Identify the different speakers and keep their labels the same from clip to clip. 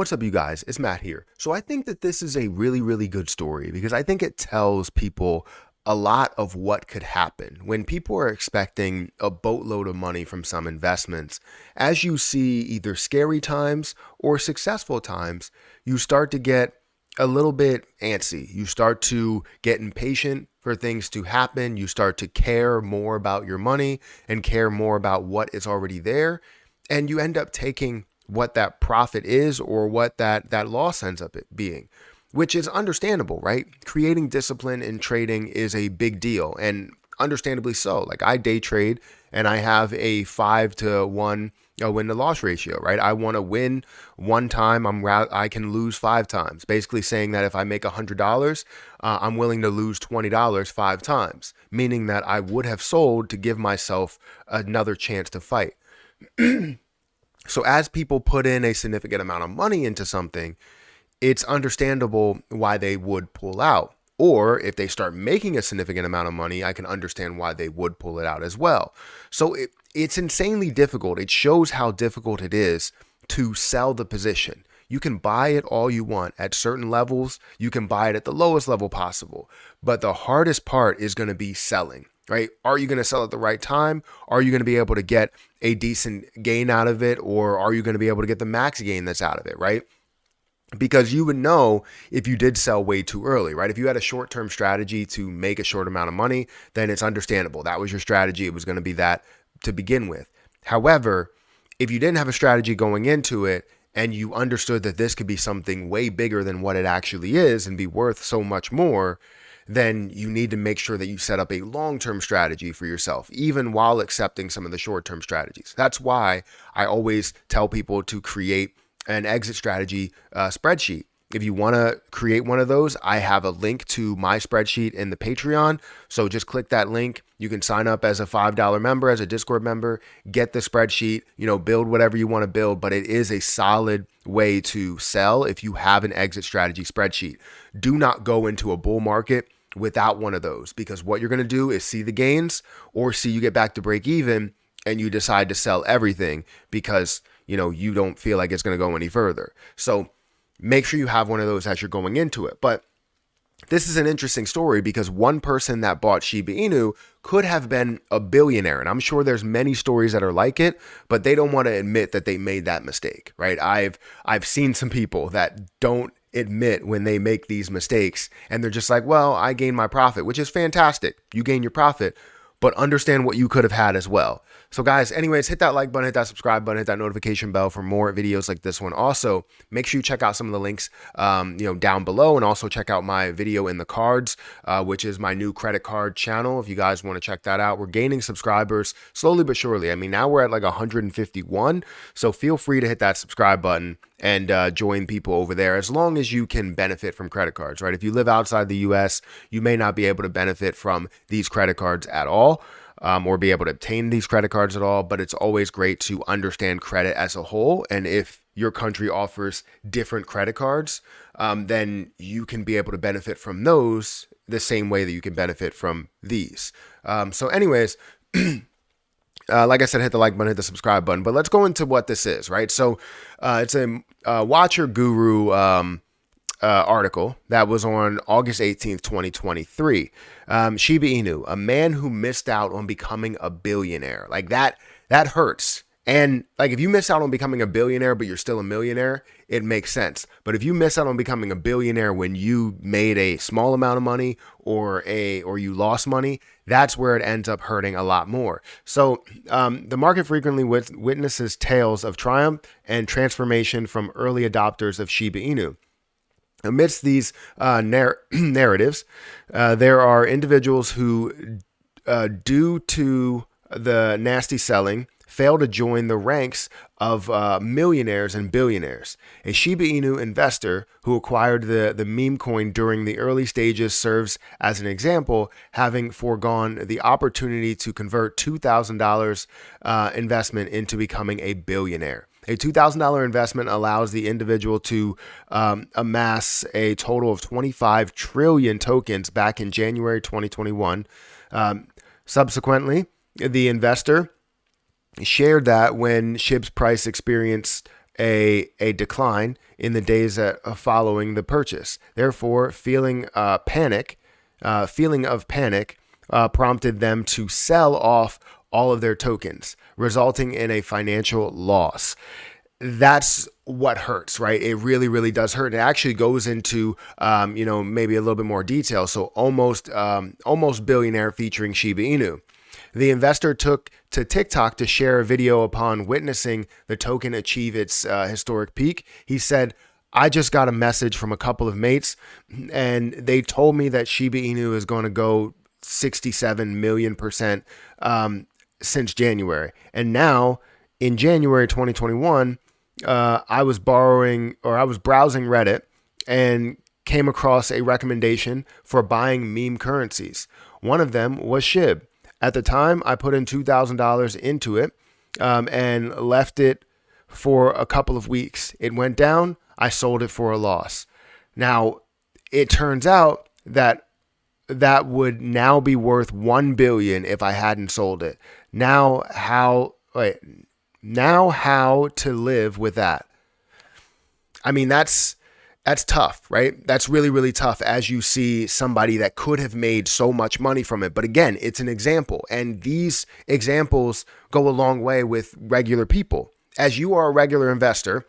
Speaker 1: What's up, you guys? It's Matt here. So I think that this is a really, really good story because I think it tells people a lot of what could happen when people are expecting a boatload of money from some investments. As you see either scary times or successful times, you start to get a little bit antsy. You start to get impatient for things to happen. You start to care more about your money and care more about what is already there. And you end up taking what that profit is or what that loss ends up being, which is understandable, right? Creating discipline in trading is a big deal, and understandably so. Like, I day trade and I have a 5-to-1 win to loss ratio, right? I want to win one time. I can lose 5 times. Basically saying that if I make $100, I'm willing to lose $20 5 times, meaning that I would have sold to give myself another chance to fight. So as people put in a significant amount of money into something, it's understandable why they would pull out. Or if they start making a significant amount of money, I can understand why they would pull it out as well. So it's insanely difficult. It shows how difficult it is to sell the position. You can buy it all you want at certain levels. You can buy it at the lowest level possible. But the hardest part is going to be selling, right? Are you going to sell at the right time? Are you going to be able to get a decent gain out of it? Or are you going to be able to get the max gain that's out of it, right? Because you would know if you did sell way too early, right? If you had a short-term strategy to make a short amount of money, then it's understandable. That was your strategy. It was going to be that to begin with. However, if you didn't have a strategy going into it and you understood that this could be something way bigger than what it actually is and be worth so much more, then you need to make sure that you set up a long-term strategy for yourself, even while accepting some of the short-term strategies. That's why I always tell people to create an exit strategy spreadsheet. If you want to create one of those, I have a link to my spreadsheet in the Patreon. So just click that link. You can sign up as a $5 member, as a Discord member, get the spreadsheet, build whatever you want to build. But it is a solid way to sell if you have an exit strategy spreadsheet. Do not go into a bull market without one of those, because what you're going to do is see the gains or see you get back to break even and you decide to sell everything because you don't feel like it's going to go any further. So make sure you have one of those as you're going into it. But this is an interesting story because one person that bought Shiba Inu could have been a billionaire. And I'm sure there's many stories that are like it, but they don't want to admit that they made that mistake, right? I've seen some people that don't admit when they make these mistakes and they're just like, well, I gained my profit, which is fantastic. You gain your profit, but understand what you could have had as well. So guys, anyways, hit that like button, hit that subscribe button, hit that notification bell for more videos like this one. Also, make sure you check out some of the links, down below, and also check out my video in the cards, which is my new credit card channel. If you guys want to check that out, we're gaining subscribers slowly but surely. I mean, now we're at like 151. So feel free to hit that subscribe button and join people over there as long as you can benefit from credit cards, right? If you live outside the US, you may not be able to benefit from these credit cards at all. Or be able to obtain these credit cards at all, but it's always great to understand credit as a whole. And if your country offers different credit cards, then you can be able to benefit from those the same way that you can benefit from these. So anyways, like I said, hit the like button, hit the subscribe button, but let's go into what this is, right? So it's a Watcher Guru article that was on August 18th, 2023. Shiba Inu, a man who missed out on becoming a billionaire. Like that hurts. And like, if you miss out on becoming a billionaire, but you're still a millionaire, it makes sense. But if you miss out on becoming a billionaire when you made a small amount of money or you lost money, that's where it ends up hurting a lot more. So the market frequently witnesses tales of triumph and transformation from early adopters of Shiba Inu. Amidst these narratives, there are individuals who, due to the nasty selling, fail to join the ranks of millionaires and billionaires. A Shiba Inu investor who acquired the meme coin during the early stages serves as an example, having foregone the opportunity to convert $2,000 investment into becoming a billionaire. A $2,000 investment allows the individual to amass a total of 25 trillion tokens back in January 2021. Subsequently, the investor shared that when SHIB's price experienced a decline in the days that following the purchase. Therefore, feeling of panic prompted them to sell off all of their tokens, resulting in a financial loss. That's what hurts, right? It really, really does hurt. It actually goes into, maybe a little bit more detail. So almost Billionaire featuring Shiba Inu. The investor took to TikTok to share a video upon witnessing the token achieve its historic peak. He said, "I just got a message from a couple of mates, and they told me that Shiba Inu is going to go 67 million% since January. And now in January 2021, I was browsing Reddit and came across a recommendation for buying meme currencies. One of them was SHIB. At the time, I put in $2,000 into it and left it for a couple of weeks. It went down. I sold it for a loss. Now, it turns out that would now be worth $1 billion if I hadn't sold it. Now how to live with that? I mean, that's tough, right? That's really, really tough as you see somebody that could have made so much money from it. But again, it's an example. And these examples go a long way with regular people. As you are a regular investor,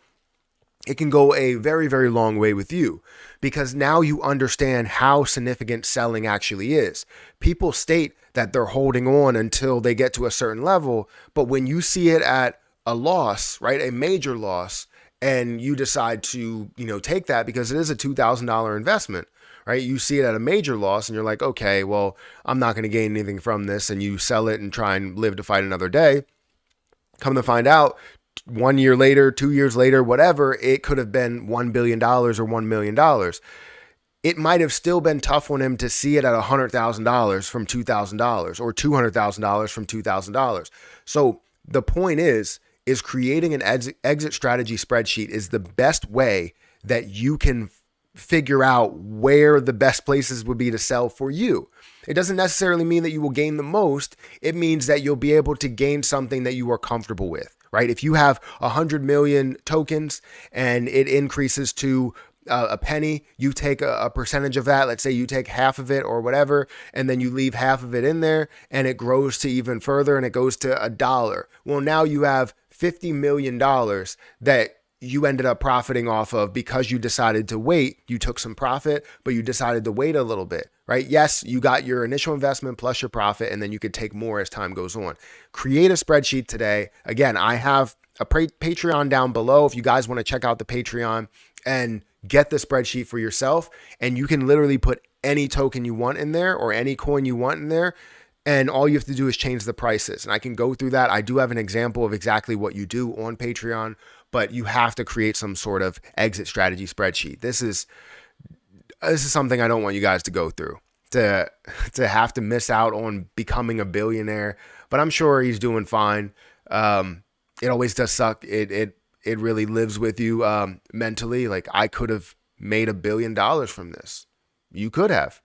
Speaker 1: it can go a very, very long way with you because now you understand how significant selling actually is. People state that they're holding on until they get to a certain level. But when you see it at a loss, right, a major loss, and you decide to, take that because it is a $2,000 investment, right? You see it at a major loss and you're like, okay, well, I'm not going to gain anything from this. And you sell it and try and live to fight another day. Come to find out, 1 year later, 2 years later, whatever, it could have been $1 billion or $1 million. It might have still been tough on him to see it at $100,000 from $2,000 or $200,000 from $2,000. So the point is creating an exit strategy spreadsheet is the best way that you can figure out where the best places would be to sell for you. It doesn't necessarily mean that you will gain the most. It means that you'll be able to gain something that you are comfortable with, right? If you have 100 million tokens and it increases to a penny, you take a percentage of that. Let's say you take half of it or whatever, and then you leave half of it in there and it grows to even further and it goes to $1. Well, now you have $50 million that you ended up profiting off of because you decided to wait. You took some profit, but you decided to wait a little bit, right? Yes, you got your initial investment plus your profit, and then you could take more as time goes on. Create a spreadsheet today. Again, I have a Patreon down below if you guys want to check out the Patreon and get the spreadsheet for yourself. And you can literally put any token you want in there or any coin you want in there. And all you have to do is change the prices. And I can go through that. I do have an example of exactly what you do on Patreon, but you have to create some sort of exit strategy spreadsheet. This is something I don't want you guys to go through, to have to miss out on becoming a billionaire. But I'm sure he's doing fine. It always does suck. It really lives with you mentally. Like, I could have made $1 billion from this. You could have.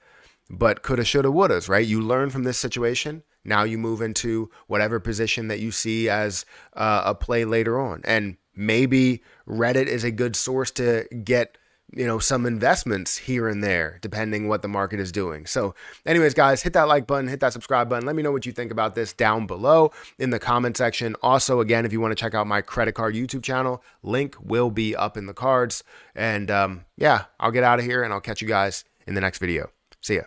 Speaker 1: But coulda, shoulda, wouldas, right? You learn from this situation. Now you move into whatever position that you see as a play later on. And maybe Reddit is a good source to get, some investments here and there, depending what the market is doing. So anyways, guys, hit that like button, hit that subscribe button. Let me know what you think about this down below in the comment section. Also, again, if you want to check out my credit card YouTube channel, link will be up in the cards. And yeah, I'll get out of here and I'll catch you guys in the next video. See ya.